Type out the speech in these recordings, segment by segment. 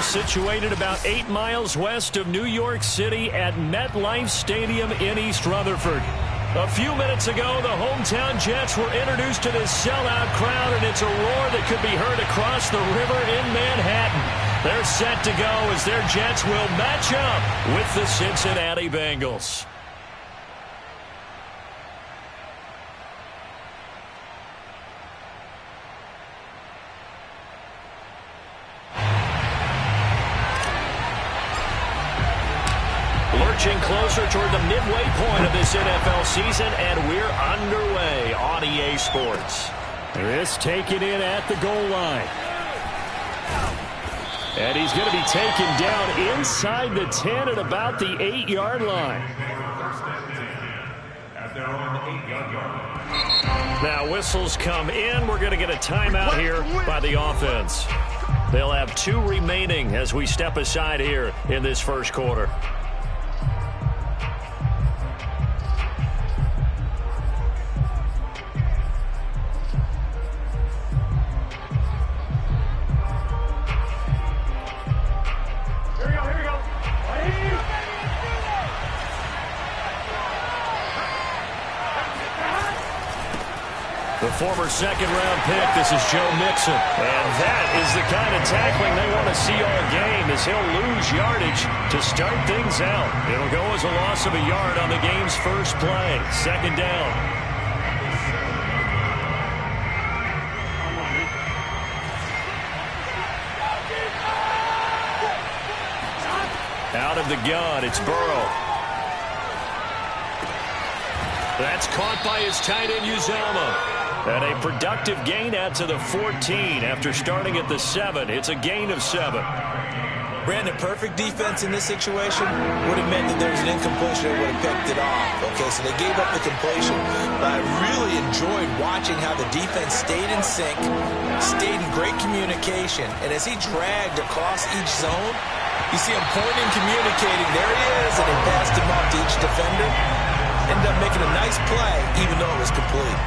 Situated about 8 miles west of New York City at MetLife Stadium in East Rutherford. A few minutes ago, the hometown Jets were introduced to this sellout crowd, and it's a roar that could be heard across the river in Manhattan. They're set to go as their Jets will match up with the Cincinnati Bengals. Lurching closer toward the midway point of this NFL season, and we're underway on EA Sports. This taken in at the goal line. And he's going to be taken down inside the 10 at about the 8-yard line. Now whistles come in. We're going to get a timeout here by the offense. They'll have 2 remaining as we step aside here in this first quarter. The former second-round pick, this is Joe Mixon. And that is the kind of tackling they want to see all game, as he'll lose yardage to start things out. It'll go as a loss of a yard on the game's first play. Second down. Out of the gun, it's Burrow. That's caught by his tight end, Uzomah. And a productive gain out to the 14 after starting at the 7. It's a gain of 7. Brandon, perfect defense in this situation would have meant that there was an incompletion that would have picked it off. Okay, so they gave up the completion, but I really enjoyed watching how the defense stayed in sync, stayed in great communication, and as he dragged across each zone, you see him pointing, communicating. There he is, and he passed him off to each defender. Ended up making a nice play, even though it was complete.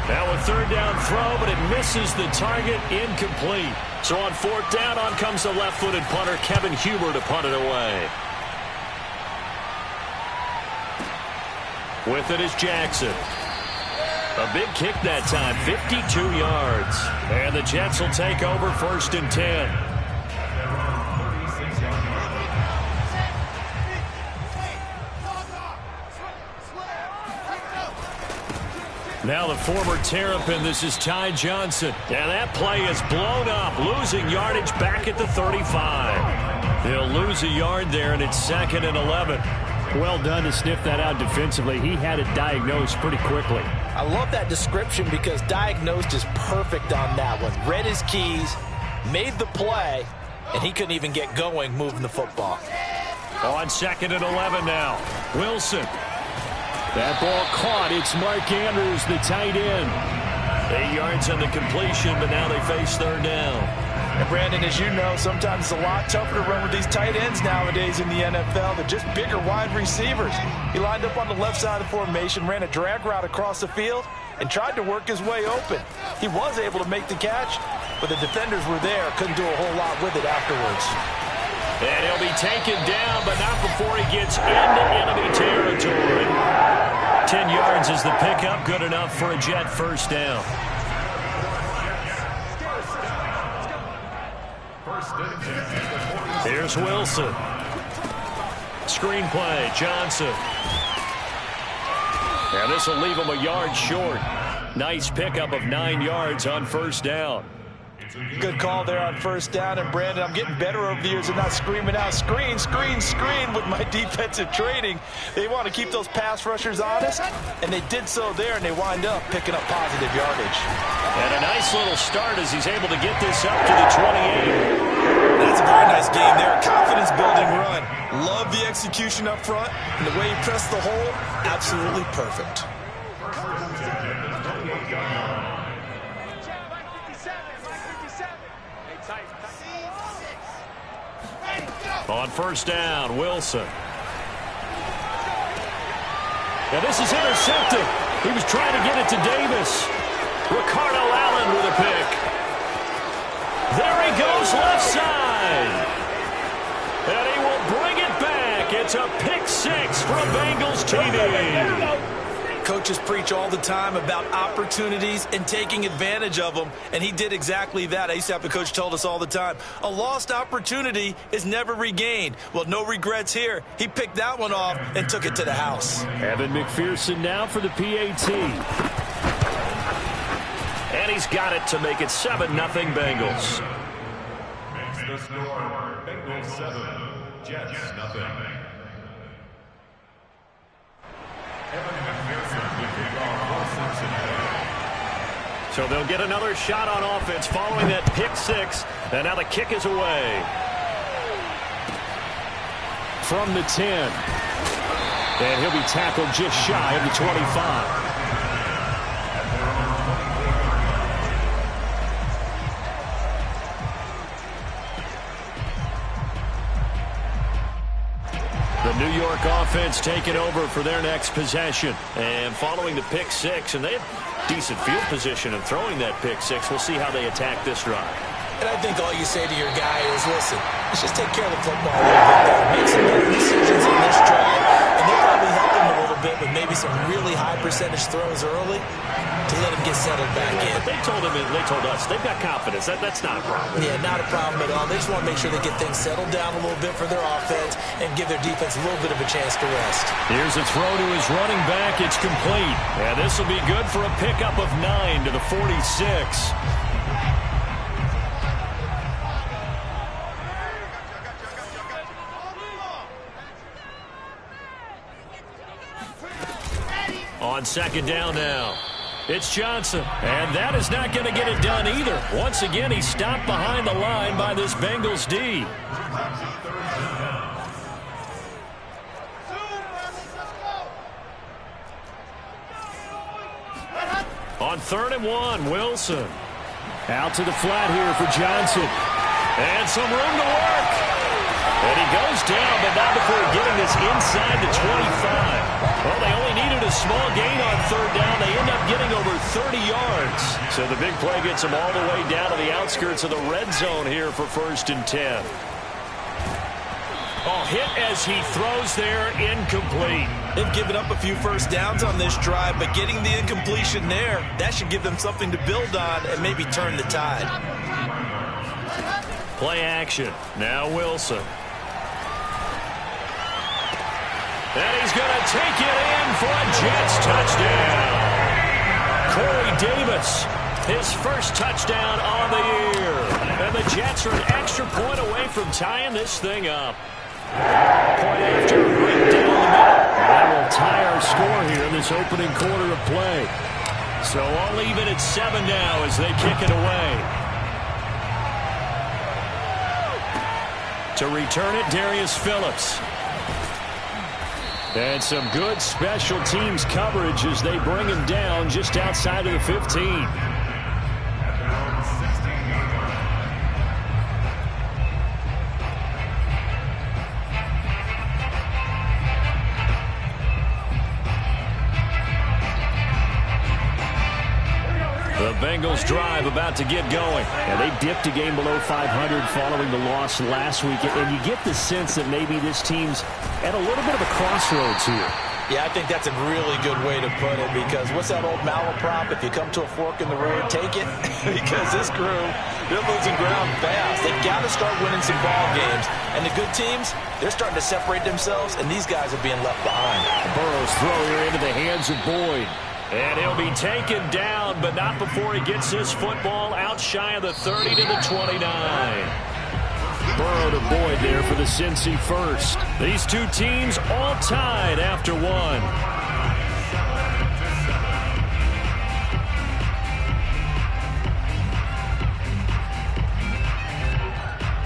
Now a third down throw, but it misses the target, incomplete. So on fourth down, on comes the left-footed punter, Kevin Huber, to punt it away. With it is Jackson. A big kick that time, 52 yards. And the Jets will take over first and 10. Now the former Terrapin, this is Ty Johnson. And that play is blown up, losing yardage back at the 35. They'll lose a yard there, and it's 2nd and 11. Well done to sniff that out defensively. He had it diagnosed pretty quickly. I love that description because diagnosed is perfect on that one. Read his keys, made the play, and he couldn't even get going moving the football. On 2nd and 11 now. Wilson. That ball caught. It's Mark Andrews, the tight end. 8 yards on the completion, but now they face third down. And Brandon, as you know, sometimes it's a lot tougher to run with these tight ends nowadays in the NFL. They're just bigger wide receivers. He lined up on the left side of the formation, ran a drag route across the field, and tried to work his way open. He was able to make the catch, but the defenders were there. Couldn't do a whole lot with it afterwards. And he'll be taken down, but not before he gets into enemy territory. 10 yards is the pickup, good enough for a Jet first down. Here's Wilson. Screen play, Johnson. And this will leave him a yard short. Nice pickup of 9 yards on first down. Good call there on first down. And, Brandon, I'm getting better over the years and not screaming out, screen, screen, screen with my defensive training. They want to keep those pass rushers honest, and they did so there, and they wind up picking up positive yardage. And a nice little start as he's able to get this up to the 28. That's a very nice game there. Confidence-building run. Love the execution up front, and the way he pressed the hole, absolutely perfect. On first down, Wilson. Now this is intercepted. He was trying to get it to Davis. Ricardo Allen with a pick. There he goes left side. And he will bring it back. It's a pick six for a Bengals TD. Coaches preach all the time about opportunities and taking advantage of them, and he did exactly that. I used to have a coach told us all the time, a lost opportunity is never regained. Well, no regrets here. He picked that one off and took it to the house. Evan McPherson now for the PAT. And he's got it to make it 7-0 Bengals. Makes the score Bengals 7, Jets nothing. So they'll get another shot on offense following that pick six. And now the kick is away. From the 10. And he'll be tackled just shy of the 25. The New York offense taking over for their next possession. And following the pick six, and they have decent field position and throwing that pick six. We'll see how they attack this drive. And I think all you say to your guy is, listen, let's just take care of the football a little bit there. Make some better decisions on this drive. And they'll probably help him a little bit with maybe some really high percentage throws early to let him get settled back in. But they told us they've got confidence. That's not a problem. Yeah, not a problem at all. They just want to make sure they get things settled down a little bit for their offense and give their defense a little bit of a chance to rest. Here's a throw to his running back. It's complete. And this will be good for a pickup of 9 to the 46. On second down now. It's Johnson. And that is not going to get it done either. Once again, he's stopped behind the line by this Bengals D. On 3rd and 1, Wilson. Out to the flat here for Johnson. And some room to work. And he goes down, but not before getting this inside the 25. Well, they only needed a small gain on 3rd down. They end up getting over 30 yards. So the big play gets them all the way down to the outskirts of the red zone here for 1st and 10. Oh, hit as he throws there, incomplete. They've given up a few first downs on this drive, but getting the incompletion there, that should give them something to build on and maybe turn the tide. Play action. Now Wilson. And he's going to take it in for a Jets touchdown. Corey Davis, his first touchdown on the year. And the Jets are an extra point away from tying this thing up. Point after, right down the middle. That will tie our score here in this opening quarter of play. So I'll leave it at 7 now as they kick it away. To return it, Darius Phillips. And some good special teams coverage as they bring him down just outside of the 15. The Bengals drive about to get going. And they dipped a game below 500 following the loss last week. And you get the sense that maybe this team's at a little bit of a crossroads here. Yeah, I think that's a really good way to put it, because what's that old malaprop? If you come to a fork in the road, take it. Because this crew, they're losing ground fast. They've got to start winning some ball games. And the good teams, they're starting to separate themselves, and these guys are being left behind. Burrow's throw here into the hands of Boyd. And he'll be taken down, but not before he gets this football out shy of the 30 to the 29. Burrow to Boyd there for the Cincy first. These two teams all tied after one.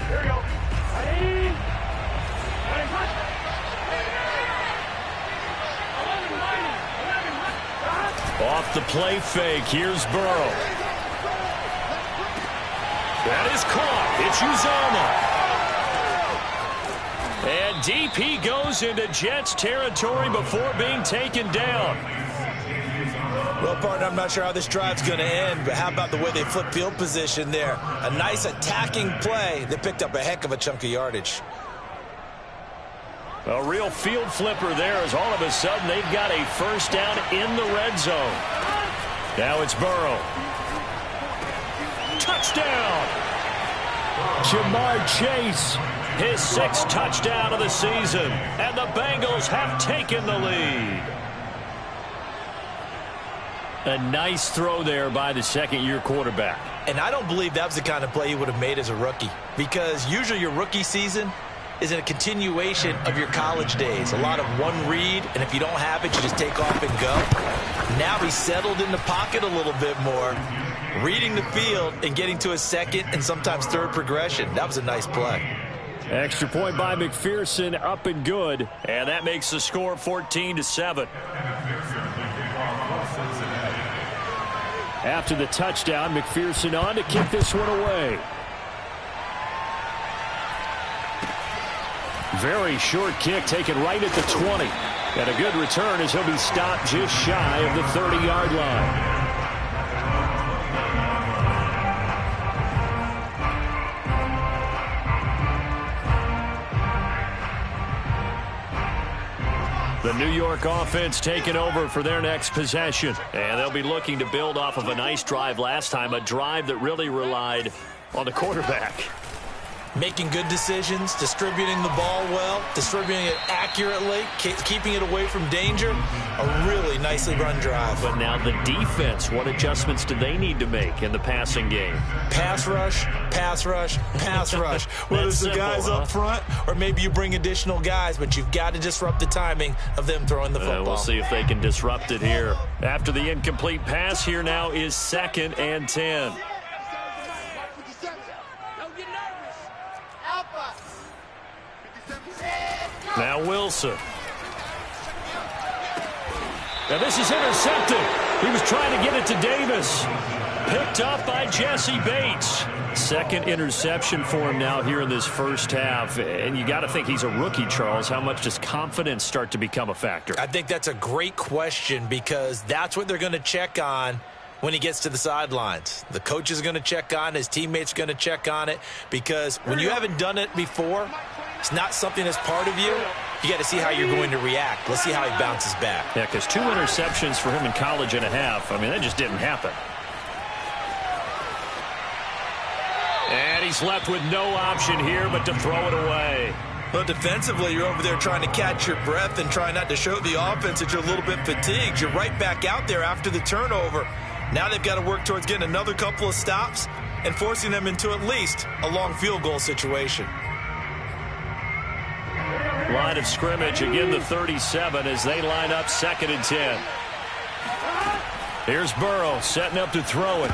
Here we go. Off the play fake, here's Burrow. That is caught. It's Uzomah. And deep he goes into Jets territory before being taken down. Well, partner, I'm not sure how this drive's going to end, but how about the way they flip field position there? A nice attacking play that picked up a heck of a chunk of yardage. A real field flipper there as all of a sudden they've got a first down in the red zone. Now it's Burrow. Touchdown! Jamar Chase, his 6th touchdown of the season, and the Bengals have taken the lead. A nice throw there by the second-year quarterback. And I don't believe that was the kind of play he would have made as a rookie, because usually your rookie season is in a continuation of your college days. A lot of one read, and if you don't have it, you just take off and go. Now he's settled in the pocket a little bit more, reading the field and getting to a second and sometimes third progression. That was a nice play. Extra point by McPherson, up and good, and that makes the score 14-7. After the touchdown, McPherson on to kick this one away. Very short kick taken right at the 20. And a good return as he'll be stopped just shy of the 30-yard line. The New York offense taking over for their next possession. And they'll be looking to build off of a nice drive last time, a drive that really relied on the quarterback. Making good decisions, distributing the ball well, distributing it accurately, keeping it away from danger. A really nicely run drive. But now the defense, what adjustments do they need to make in the passing game? Pass rush, pass rush, pass rush. Whether it's the guys up front or maybe you bring additional guys, but you've got to disrupt the timing of them throwing the football. We'll see if they can disrupt it here. After the incomplete pass, here now is 2nd and 10. Now Wilson. Now this is intercepted. He was trying to get it to Davis. Picked up by Jesse Bates. 2nd interception for him now here in this first half. And you got to think he's a rookie, Charles. How much does confidence start to become a factor? I think that's a great question because that's what they're going to check on when he gets to the sidelines. The coach is going to check on it. His teammates are going to check on it because when you haven't done it before, it's not something that's part of you. You got to see how you're going to react. Let's see how he bounces back. Yeah, because 2 interceptions for him in college and a half. I mean, that just didn't happen. And he's left with no option here but to throw it away. Well, defensively, you're over there trying to catch your breath and try not to show the offense that you're a little bit fatigued. You're right back out there after the turnover. Now they've got to work towards getting another couple of stops and forcing them into at least a long field goal situation. Line of scrimmage, again the 37 as they line up 2nd and 10. Here's Burrow setting up to throw it.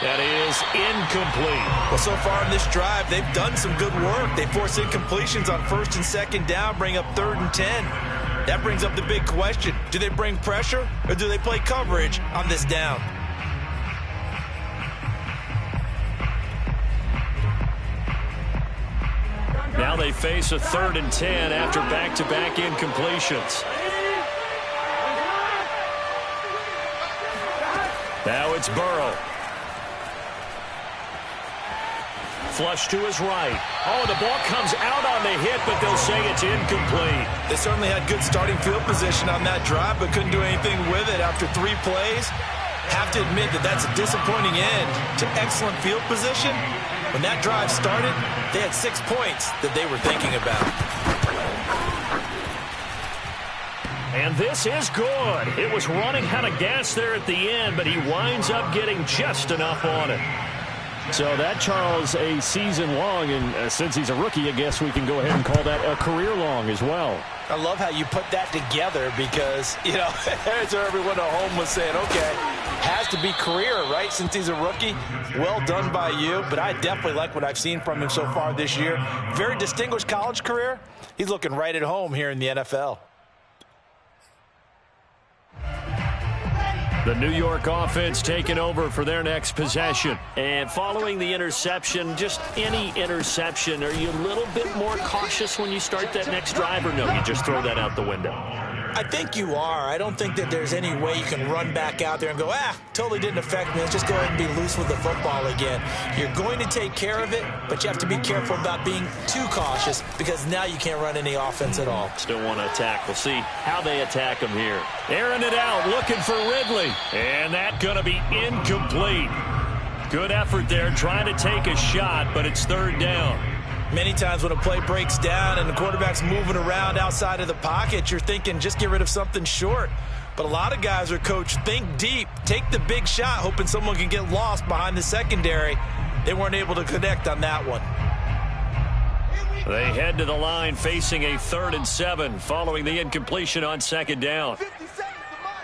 That is incomplete. Well, so far in this drive, they've done some good work. They force incompletions on 1st and 2nd down, bring up 3rd and 10. That brings up the big question. Do they bring pressure or do they play coverage on this down? Now they face a 3rd and 10 after back-to-back incompletions. Now it's Burrow. Flush to his right. Oh, the ball comes out on the hit, but they'll say it's incomplete. They certainly had good starting field position on that drive, but couldn't do anything with it after 3 plays. Have to admit that that's a disappointing end to excellent field position. When that drive started, they had 6 points that they were thinking about. And this is good. It was running out of gas there at the end, but he winds up getting just enough on it. So that, Charles, a season long, and since he's a rookie, I guess we can go ahead and call that a career long as well. I love how you put that together because, you know, as everyone at home was saying, okay, has to be career, right, since he's a rookie. Well done by you, but I definitely like what I've seen from him so far this year. Very distinguished college career. He's looking right at home here in the NFL. The New York offense taking over for their next possession. And following the interception, just any interception, are you a little bit more cautious when you start that next drive, or no, you just throw that out the window? I think you are. I don't think that there's any way you can run back out there and go, totally didn't affect me. Let's just go ahead and be loose with the football again. You're going to take care of it, but you have to be careful about being too cautious because now you can't run any offense at all. Still want to attack. We'll see how they attack them here. Airing it out, looking for Ridley. And that's going to be incomplete. Good effort there, trying to take a shot, but it's third down. Many times when a play breaks down and the quarterback's moving around outside of the pocket, you're thinking just get rid of something short. But a lot of guys are coached, think deep, take the big shot, hoping someone can get lost behind the secondary. They weren't able to connect on that one. They head to the line facing a 3rd and 7 following the incompletion on second down. 50 seconds to Mike.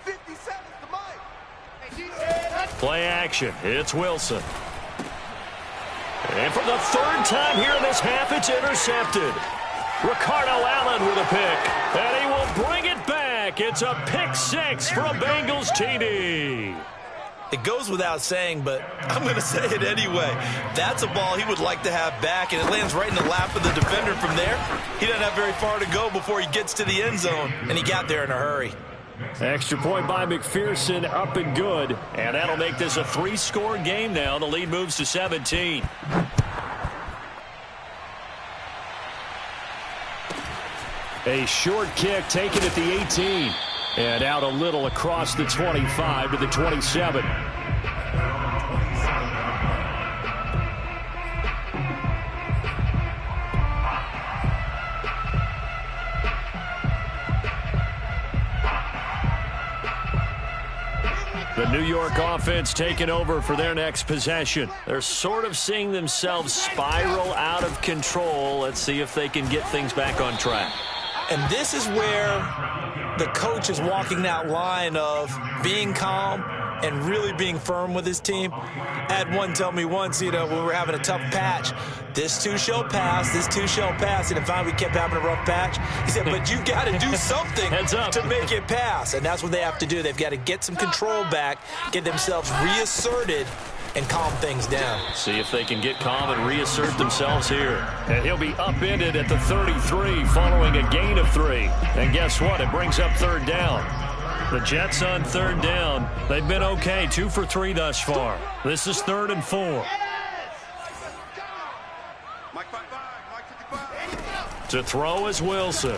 50 seconds to Mike. Play action. It's Wilson. And for the 3rd time here in this half, it's intercepted. Ricardo Allen with a pick. And he will bring it back. It's a pick 6 for a Bengals TD. It goes without saying, but I'm going to say it anyway. That's a ball he would like to have back, and it lands right in the lap of the defender from there. He doesn't have very far to go before he gets to the end zone, and he got there in a hurry. Extra point by McPherson, up and good. And that'll make this a 3-score game now. The lead moves to 17. A short kick taken at the 18. And out a little across the 25 to the 27. The New York offense taking over for their next possession. They're sort of seeing themselves spiral out of control. Let's see if they can get things back on track. And this is where the coach is walking that line of being calm and really being firm with his team. I had one tell me once, when we were having a tough patch, this too shall pass, this too shall pass. And finally we kept having a rough patch. He said, but you got to do something to make it pass. And that's what they have to do. They've got to get some control back, get themselves reasserted, and calm things down. See if they can get calm and reassert themselves here. And he'll be upended at the 33 following a gain of 3. And guess what? It brings up 3rd down. The Jets on 3rd down. They've been okay, 2 for 3 thus far. This is 3rd and 4. To throw is Wilson.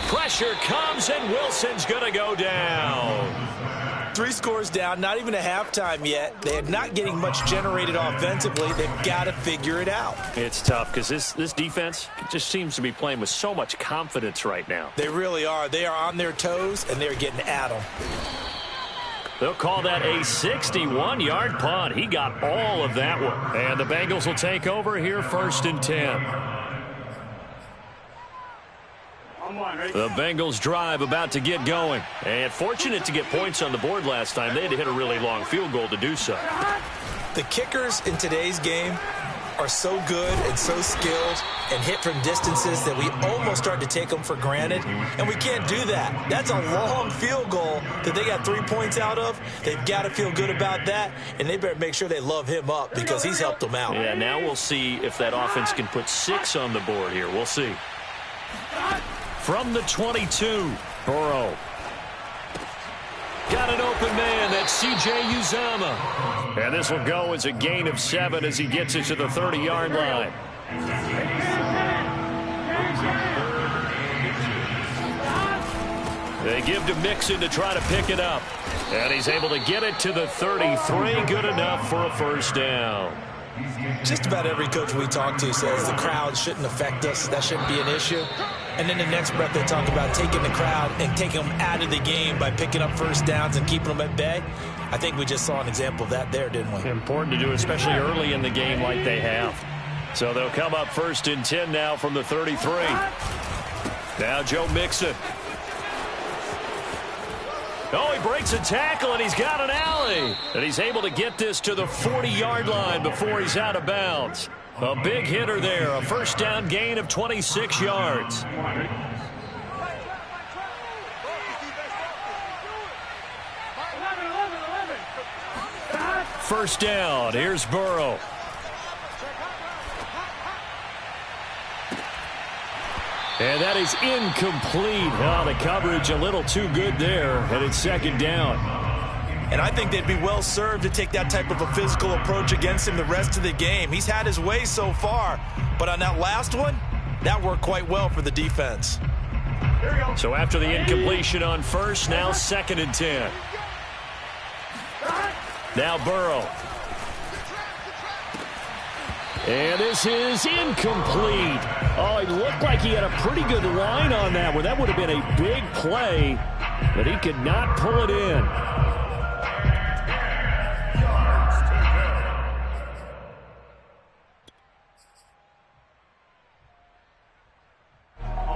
Pressure comes, and Wilson's going to go down. 3 scores down, not even a halftime yet. They are not getting much generated offensively. They've got to figure it out. It's tough because this defense just seems to be playing with so much confidence right now. They really are. They are on their toes, and they're getting at them. They'll call that a 61-yard punt. He got all of that one. And the Bengals will take over here 1st and 10. The Bengals drive about to get going. And fortunate to get points on the board last time. They had to hit a really long field goal to do so. The kickers in today's game are so good and so skilled and hit from distances that we almost start to take them for granted. And we can't do that. That's a long field goal that they got 3 points out of. They've got to feel good about that. And they better make sure they love him up because he's helped them out. Yeah, now we'll see if that offense can put 6 on the board here. We'll see. From the 22, Burrow. Got an open man. That's C.J. Uzomah. And this will go as a gain of 7 as he gets it to the 30-yard line. They give to Mixon to try to pick it up. And he's able to get it to the 33. Good enough for a 1st down. Just about every coach we talk to says the crowd shouldn't affect us. That shouldn't be an issue. And then the next breath they talk about taking the crowd and taking them out of the game by picking up 1st downs and keeping them at bay. I think we just saw an example of that there, didn't we? Important to do, especially early in the game like they have. So they'll come up 1st and 10 now from the 33. Now Joe Mixon. Oh, he breaks a tackle, and he's got an alley. And he's able to get this to the 40-yard line before he's out of bounds. A big hitter there, a 1st down gain of 26 yards. first down. Here's Burrow. And that is incomplete. Oh, the coverage a little too good there, and it's second down. And I think they'd be well served to take that type of a physical approach against him the rest of the game. He's had his way so far, but on that last one, that worked quite well for the defense. So after the incompletion on first, now 2nd and 10. Now Burrow. And this is incomplete. Oh, it looked like he had a pretty good line on that one. That would have been a big play, but he could not pull it in.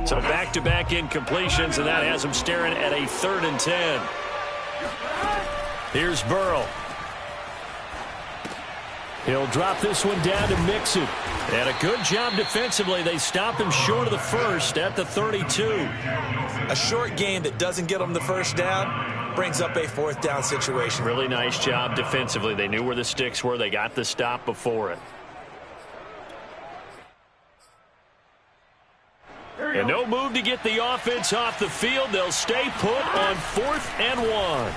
So back-to-back incompletions, and that has him staring at a 3rd and 10. Here's Burrow. He'll drop this one down to Mixon. And a good job defensively. They stop him short of the first at the 32. A short game that doesn't get them the first down brings up a 4th down situation. Really nice job defensively. They knew where the sticks were. They got the stop before it. And no move to get the offense off the field. They'll stay put on 4th and 1.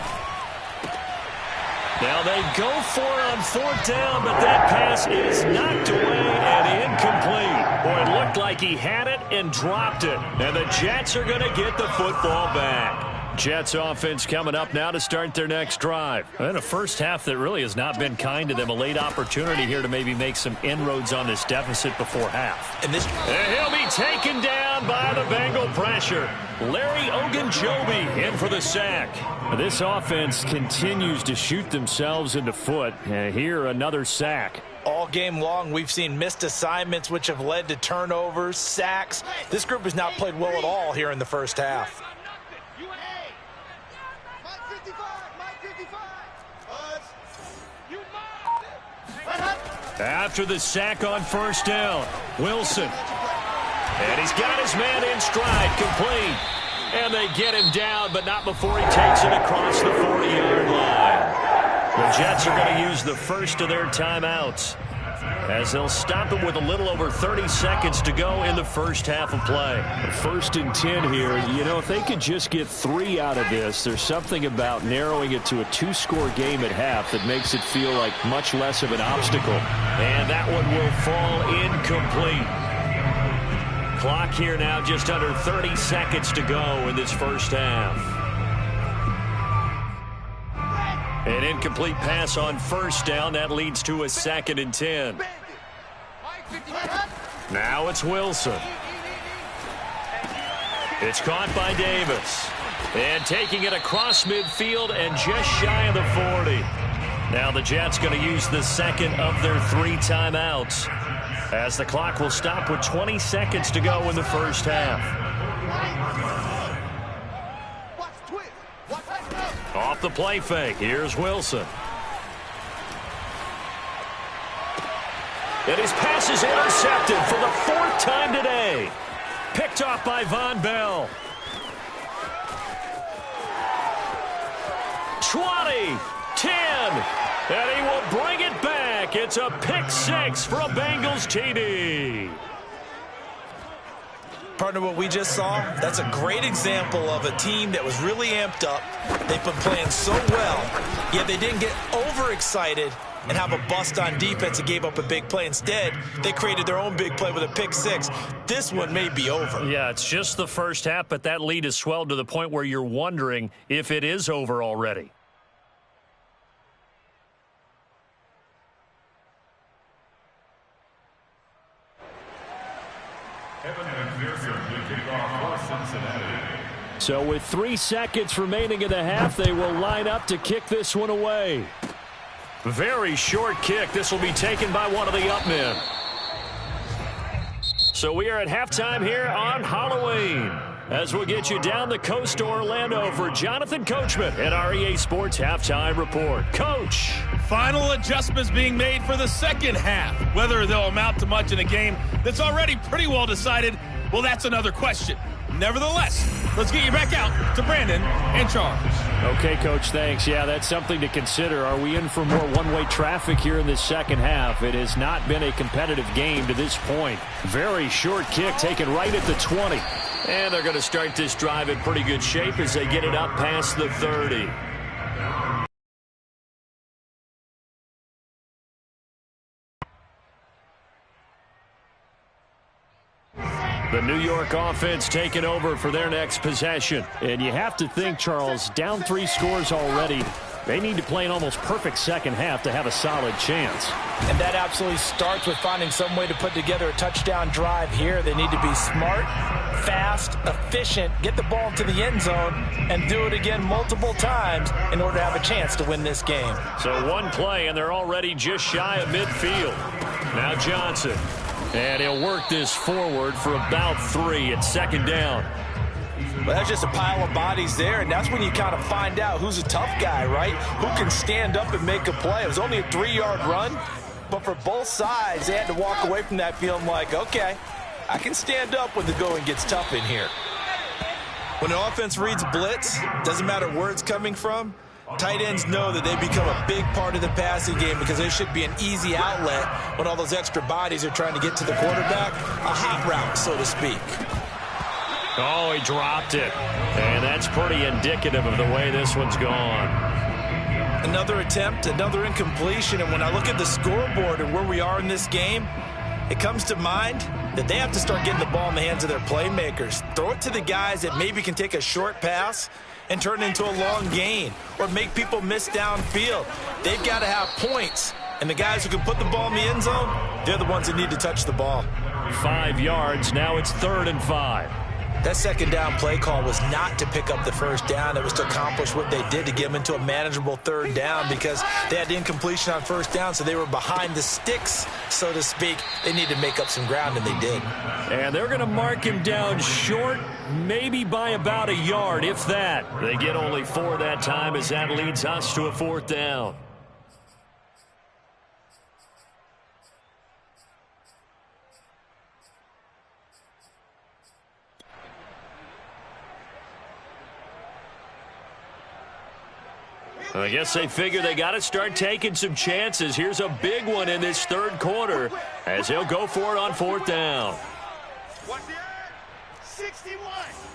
Now they go for it on 4th down, but that pass is knocked away and incomplete. Boy, it looked like he had it and dropped it. And the Jets are going to get the football back. Jets offense coming up now to start their next drive. And a first half that really has not been kind to them. A late opportunity here to maybe make some inroads on this deficit before half. And he'll be taken down by the Bengal pressure. Larry Ogunjobi in for the sack. This offense continues to shoot themselves in the foot. And here another sack. All game long, we've seen missed assignments which have led to turnovers, sacks. This group has not played well at all here in the first half. After the sack on first down, Wilson. And he's got his man in stride, complete. And they get him down, but not before he takes it across the 40-yard line. The Jets are going to use the first of their timeouts, as they'll stop him with a little over 30 seconds to go in the first half of play. 1st and 10 here. You know, if they could just get 3 out of this, there's something about narrowing it to a 2-score game at half that makes it feel like much less of an obstacle. And that one will fall incomplete. Clock here now just under 30 seconds to go in this first half. An incomplete pass on first down. That leads to a 2nd and 10. Now it's Wilson. It's caught by Davis. And taking it across midfield and just shy of the 40. Now the Jets going to use the second of their 3 timeouts, as the clock will stop with 20 seconds to go in the first half. Off the play fake, here's Wilson. And his pass is intercepted for the 4th time today. Picked off by Von Bell. 20, 10, and he will bring it back. It's a pick 6 for a Bengals TD. Partner, what we just saw, that's a great example of a team that was really amped up. They've been playing so well, yet they didn't get overexcited and have a bust on defense and gave up a big play. Instead, they created their own big play with a pick 6. This one may be over. Yeah, it's just the first half, but that lead has swelled to the point where you're wondering if it is over already. So with 3 seconds remaining in the half, they will line up to kick this one away. Very short kick. This will be taken by one of the up men. So we are at halftime here on Halloween, as we'll get you down the coast to Orlando for Jonathan Coachman at our EA Sports Halftime Report. Coach. Final adjustments being made for the second half. Whether they'll amount to much in a game that's already pretty well decided, Well, that's another question. Nevertheless, let's get you back out to Brandon and Charles. Okay, Coach, thanks. Yeah, that's something to consider. Are we in for more one-way traffic here in this second half? It has not been a competitive game to this point. Very short kick taken right at the 20. And they're going to start this drive in pretty good shape as they get it up past the 30. The New York offense taking over for their next possession. And you have to think, Charles, down 3 scores already. They need to play an almost perfect second half to have a solid chance. And that absolutely starts with finding some way to put together a touchdown drive here. They need to be smart, fast, efficient, get the ball to the end zone, and do it again multiple times in order to have a chance to win this game. So one play, and they're already just shy of midfield. Now Johnson. And he'll work this forward for about 3 at second down. Well, that's just a pile of bodies there, and that's when you kind of find out who's a tough guy, right? Who can stand up and make a play. It was only a 3-yard run, but for both sides, they had to walk away from that feeling like, okay, I can stand up when the going gets tough in here. When the offense reads blitz, doesn't matter where it's coming from, tight ends know that they become a big part of the passing game because there should be an easy outlet when all those extra bodies are trying to get to the quarterback, a hot route, so to speak. Oh, he dropped it. And that's pretty indicative of the way this one's gone. Another attempt, another incompletion, and when I look at the scoreboard and where we are in this game, it comes to mind that they have to start getting the ball in the hands of their playmakers. Throw it to the guys that maybe can take a short pass and turn it into a long gain or make people miss downfield. They've got to have points, and the guys who can put the ball in the end zone, they're the ones that need to touch the ball. 5 yards, now it's 3rd and 5. That second down play call was not to pick up the first down. It was to accomplish what they did to get them into a manageable 3rd down because they had the incompletion on first down, so they were behind the sticks, so to speak. They needed to make up some ground, and they did. And they're going to mark him down short, maybe by about 1 yard, if that. They get only 4 that time as that leads us to a 4th down. I guess they figure they got to start taking some chances. Here's a big one in this 3rd quarter as he'll go for it on 4th down. 61.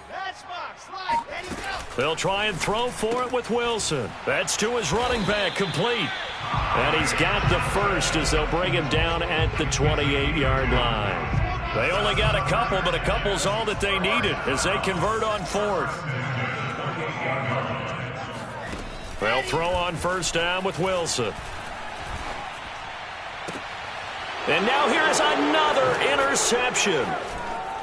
Matchbox. Slide. Ready, go. They'll try and throw for it with Wilson. That's to his running back, complete. And he's got the first as they'll bring him down at the 28-yard line. They only got a couple, but a couple's all that they needed as they convert on 4th. They'll throw on 1st down with Wilson. And now here's another interception.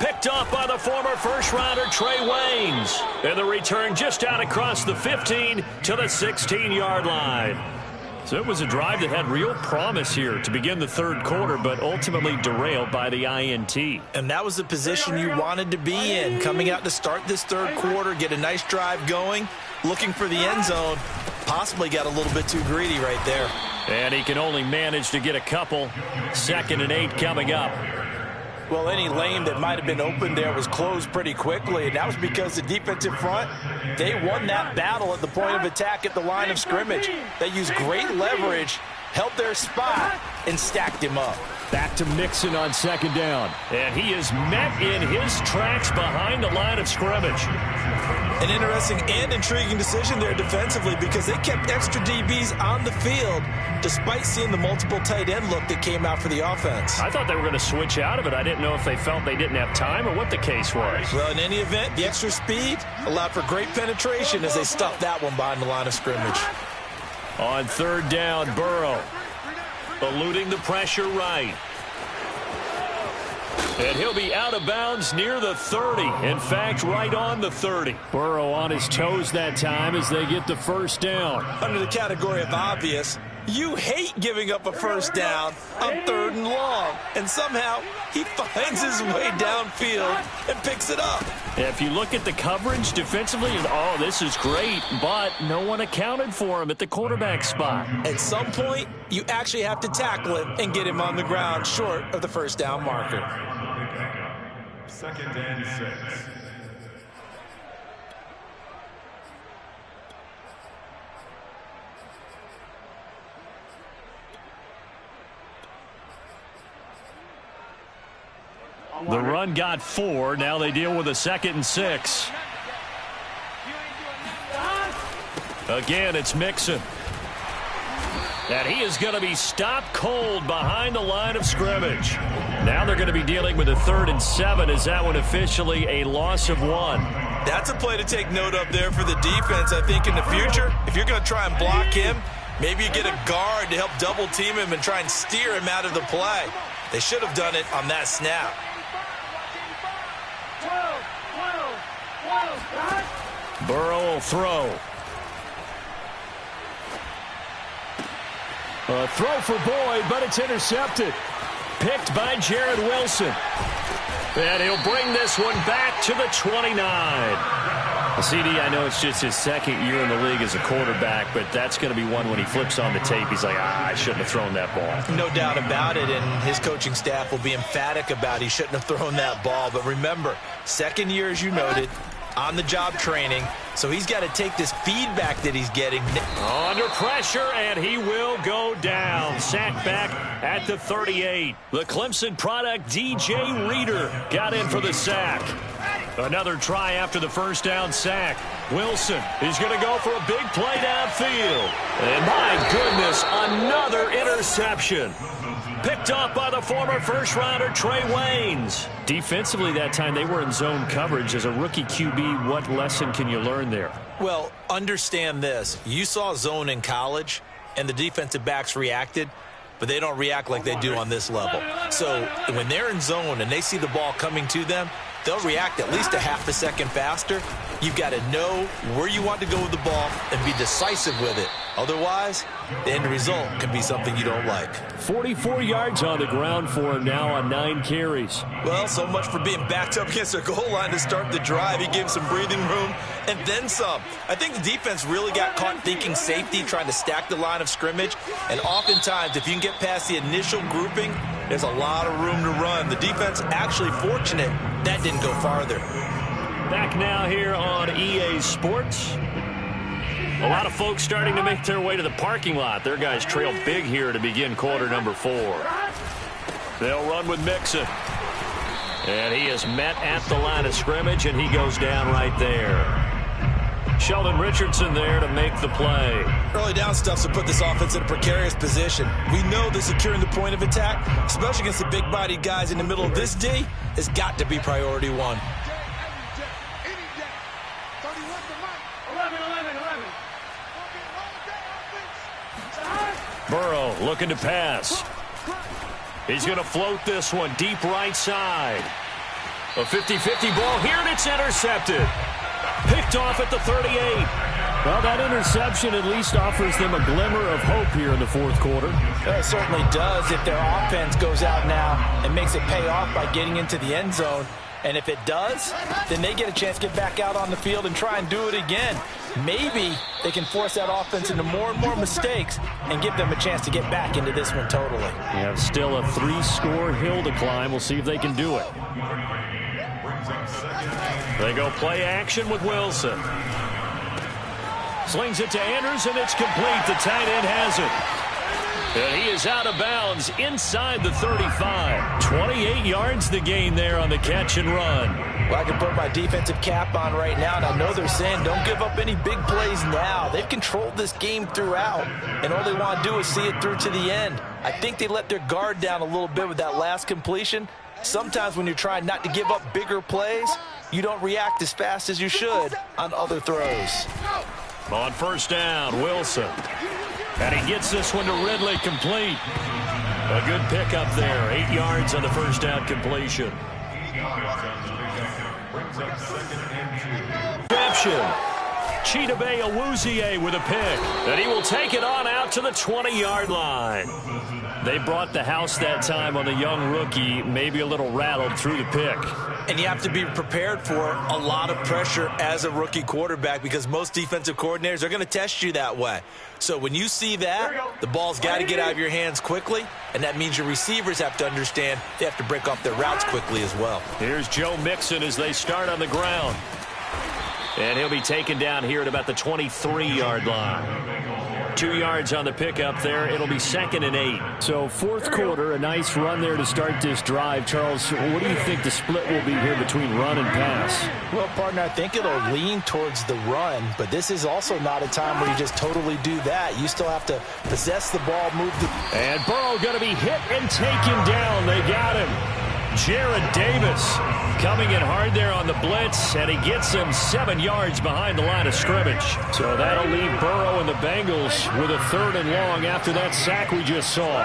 Picked up by the former first-rounder Trey Waynes. And the return just out across the 15 to the 16-yard line. So it was a drive that had real promise here to begin the 3rd quarter, but ultimately derailed by the INT. And that was the position you wanted to be in, coming out to start this 3rd quarter, get a nice drive going, looking for the end zone. Possibly got a little bit too greedy right there. And he can only manage to get a couple. 2nd and 8 coming up. Well, any lane that might have been open there was closed pretty quickly, and that was because the defensive front, they won that battle at the point of attack at the line of scrimmage. They used great leverage, held their spot, and stacked him up. Back to Mixon on 2nd down. And he is met in his tracks behind the line of scrimmage. An interesting and intriguing decision there defensively because they kept extra DBs on the field despite seeing the multiple tight end look that came out for the offense. I thought they were going to switch out of it. I didn't know if they felt they didn't have time or what the case was. Well, in any event, the extra speed allowed for great penetration as they stuffed that one behind the line of scrimmage. On 3rd down, Burrow eluding the pressure right. And he'll be out of bounds near the 30. In fact, right on the 30. Burrow on his toes that time as they get the 1st down. Under the category of obvious, you hate giving up a 1st down on 3rd and long. And somehow, he finds his way downfield and picks it up. If you look at the coverage defensively, oh, this is great, but no one accounted for him at the quarterback spot. At some point, you actually have to tackle him and get him on the ground short of the 1st down marker. Second and 6. The run got 4. Now they deal with a 2nd and 6. Again, it's Mixon. And he is going to be stopped cold behind the line of scrimmage. Now they're going to be dealing with a 3rd and 7. Is that one officially a loss of 1? That's a play to take note of there for the defense. I think in the future, if you're going to try and block him, maybe you get a guard to help double team him and try and steer him out of the play. They should have done it on that snap. Burrow will throw. A throw for Boyd, but it's intercepted. Picked by Jared Wilson. And he'll bring this one back to the 29. CD, I know it's just his 2nd year in the league as a quarterback, but that's going to be one when he flips on the tape, he's like, I shouldn't have thrown that ball. No doubt about it, and his coaching staff will be emphatic about he shouldn't have thrown that ball. But remember, 2nd year, as you noted, on-the-job training, so he's got to take this feedback that he's getting. Under pressure, and he will go down. Sacked back at the 38. The Clemson product, DJ Reader, got in for the sack. Another try after the first down sack. Wilson, he's going to go for a big play downfield. And my goodness, another interception. Picked off by the former first-rounder Trey Waynes. Defensively that time, they were in zone coverage. As a rookie QB, what lesson can you learn there? Well, understand this. You saw zone in college, and the defensive backs reacted, but they don't react like they do on this level. So when they're in zone and they see the ball coming to them, they'll react at least a half a second faster. You've got to know where you want to go with the ball and be decisive with it. Otherwise, the end result can be something you don't like. 44 yards on the ground for him now on 9 carries. Well, so much for being backed up against their goal line to start the drive. He gave some breathing room and then some. I think the defense really got caught thinking safety, trying to stack the line of scrimmage. And oftentimes, if you can get past the initial grouping, there's a lot of room to run. The defense actually fortunate that didn't go farther. Back now here on EA Sports. A lot of folks starting to make their way to the parking lot. Their guys trail big here to begin quarter number 4. They'll run with Mixon. And he is met at the line of scrimmage, and he goes down right there. Sheldon Richardson there to make the play. Early down stuff to put this offense in a precarious position. We know that securing the point of attack, especially against the big-bodied guys in the middle of this D, has got to be priority 1. Burrow looking to pass. He's going to float this one deep right side. A 50-50 ball here, and it's intercepted. Picked off at the 38. Well, that interception at least offers them a glimmer of hope here in the 4th quarter. It certainly does if their offense goes out now and makes it pay off by getting into the end zone. And if it does, then they get a chance to get back out on the field and try and do it again. Maybe they can force that offense into more and more mistakes and give them a chance to get back into this one totally. You have still a 3-score hill to climb. We'll see if they can do it. They go play action with Wilson. Slings it to Andrews, and it's complete. The tight end has it. And he is out of bounds inside the 35. 28 yards the gain there on the catch and run. Well, I can put my defensive cap on right now, and I know they're saying don't give up any big plays now. They've controlled this game throughout, and all they want to do is see it through to the end. I think they let their guard down a little bit with that last completion. Sometimes when you're trying not to give up bigger plays, you don't react as fast as you should on other throws. On first down, Wilson. And he gets this one to Ridley, complete. A good pickup there. 8 yards on the first down completion. Reception. Chidobe Awuzie with a pick. And he will take it on out to the 20-yard line. They brought the house that time on the young rookie, maybe a little rattled through the pick. And you have to be prepared for a lot of pressure as a rookie quarterback because most defensive coordinators are going to test you that way. So when you see that, the ball's got to get out of your hands quickly, and that means your receivers have to understand they have to break off their routes quickly as well. Here's Joe Mixon as they start on the ground. And he'll be taken down here at about the 23-yard line. 2 yards on the pickup there. It'll be 2nd and 8. So fourth quarter, a nice run there to start this drive. Charles, what do you think the split will be here between run and pass? Well, partner, I think it'll lean towards the run, but this is also not a time where you just totally do that. You still have to possess the ball, move the... And Burrow going to be hit and taken down. They got him. Jared Davis coming in hard there on the blitz, and he gets him 7 yards behind the line of scrimmage. So that'll leave Burrow and the Bengals with a 3rd and long after that sack we just saw.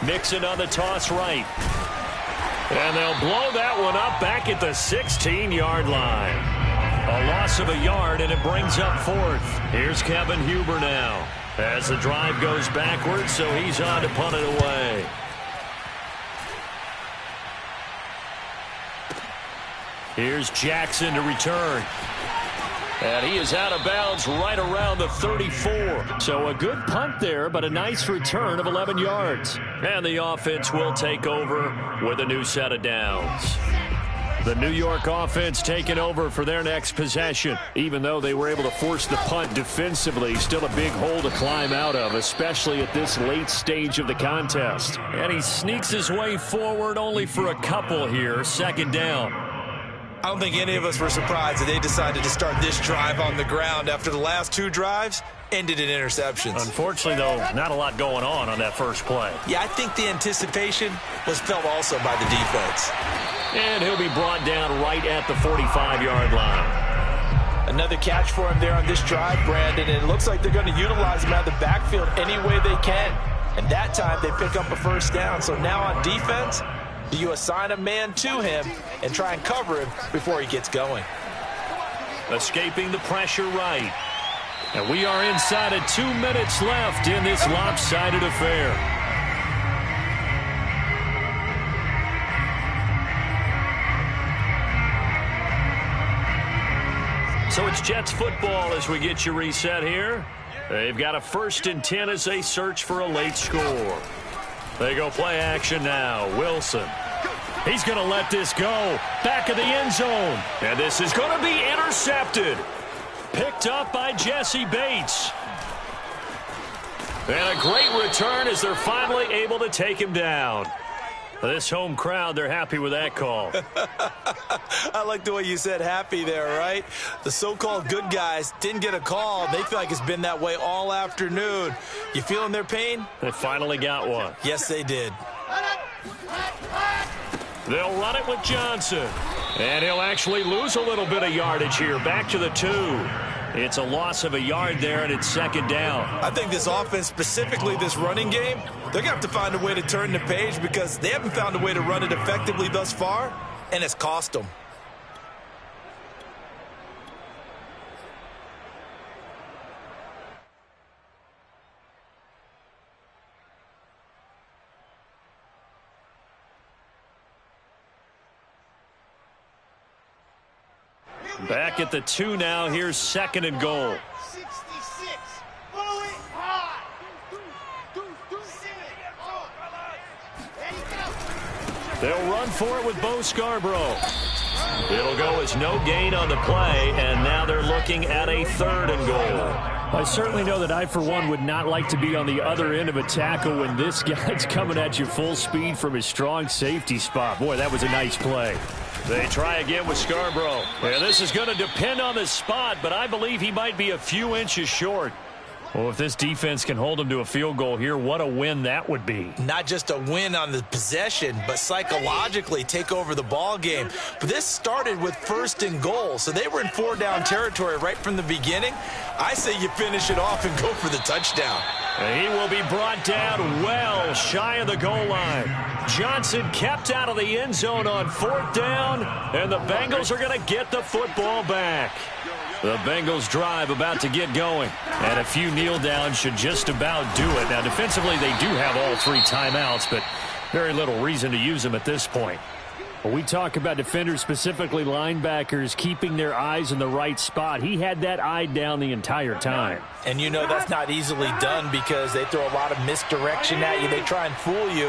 Mixon on the toss right. And they'll blow that one up back at the 16-yard line. A loss of a yard, and it brings up 4th. Here's Kevin Huber now as the drive goes backwards, so he's on to punt it away. Here's Jackson to return. And he is out of bounds right around the 34. So a good punt there, but a nice return of 11 yards. And the offense will take over with a new set of downs. The New York offense taking over for their next possession. Even though they were able to force the punt defensively, still a big hole to climb out of, especially at this late stage of the contest. And he sneaks his way forward only for a couple here. 2nd down. I don't think any of us were surprised that they decided to start this drive on the ground after the last 2 drives ended in interceptions. Unfortunately, though, not a lot going on that first play. Yeah, I think the anticipation was felt also by the defense. And he'll be brought down right at the 45-yard line. Another catch for him there on this drive, Brandon, and it looks like they're going to utilize him out of the backfield any way they can. And that time they pick up a 1st down. So now on defense, do you assign a man to him and try and cover him before he gets going? Escaping the pressure right. And we are inside of 2 minutes left in this lopsided affair. So it's Jets football as we get you reset here. They've got a 1st and 10 as they search for a late score. They go play action now. Wilson. He's going to let this go. Back of the end zone. And this is going to be intercepted. Picked up by Jesse Bates. And a great return as they're finally able to take him down. This home crowd, they're happy with that call. I like the way you said happy there, right? The so-called good guys didn't get a call. They feel like it's been that way all afternoon. You feeling their pain? They finally got one. Yes, they did. They'll run it with Johnson. And he'll actually lose a little bit of yardage here. Back to the 2. It's a loss of a yard there, and it's 2nd down. I think this offense, specifically this running game, they're going to have to find a way to turn the page because they haven't found a way to run it effectively thus far, and it's cost them. Back at the 2 now. Here's 2nd and goal. 66. Follow it hard. They'll run for it with Bo Scarborough. It'll go as no gain on the play, and now they're looking at a 3rd and goal. I certainly know that I, for one, would not like to be on the other end of a tackle when this guy's coming at you full speed from his strong safety spot. Boy, that was a nice play. They try again with Scarborough. Yeah, this is going to depend on the spot, but I believe he might be a few inches short. Well, if this defense can hold him to a field goal here, what a win that would be. Not just a win on the possession, but psychologically take over the ball game. But this started with 1st and goal, so they were in 4-down territory right from the beginning. I say you finish it off and go for the touchdown. He will be brought down well shy of the goal line. Johnson kept out of the end zone on 4th down, and the Bengals are going to get the football back. The Bengals drive about to get going, and a few kneel downs should just about do it. Now, defensively, they do have all 3 timeouts, but very little reason to use them at this point. When we talk about defenders, specifically linebackers, keeping their eyes in the right spot, he had that eye down the entire time. And you know that's not easily done because they throw a lot of misdirection at you. They try and fool you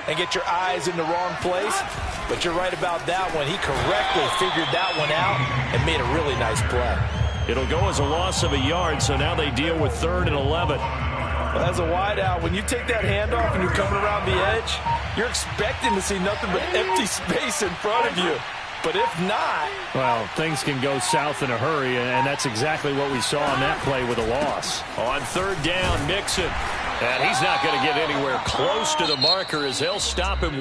and get your eyes in the wrong place. But you're right about that one. He correctly figured that one out and made a really nice play. It'll go as a loss of a yard, so now they deal with 3rd and 11. Well, as a wideout, when you take that handoff and you're coming around the edge, you're expecting to see nothing but empty space in front of you. But if not... Well, things can go south in a hurry, and that's exactly what we saw on that play with a loss. On 3rd down, Mixon. And he's not going to get anywhere close to the marker as they'll stop him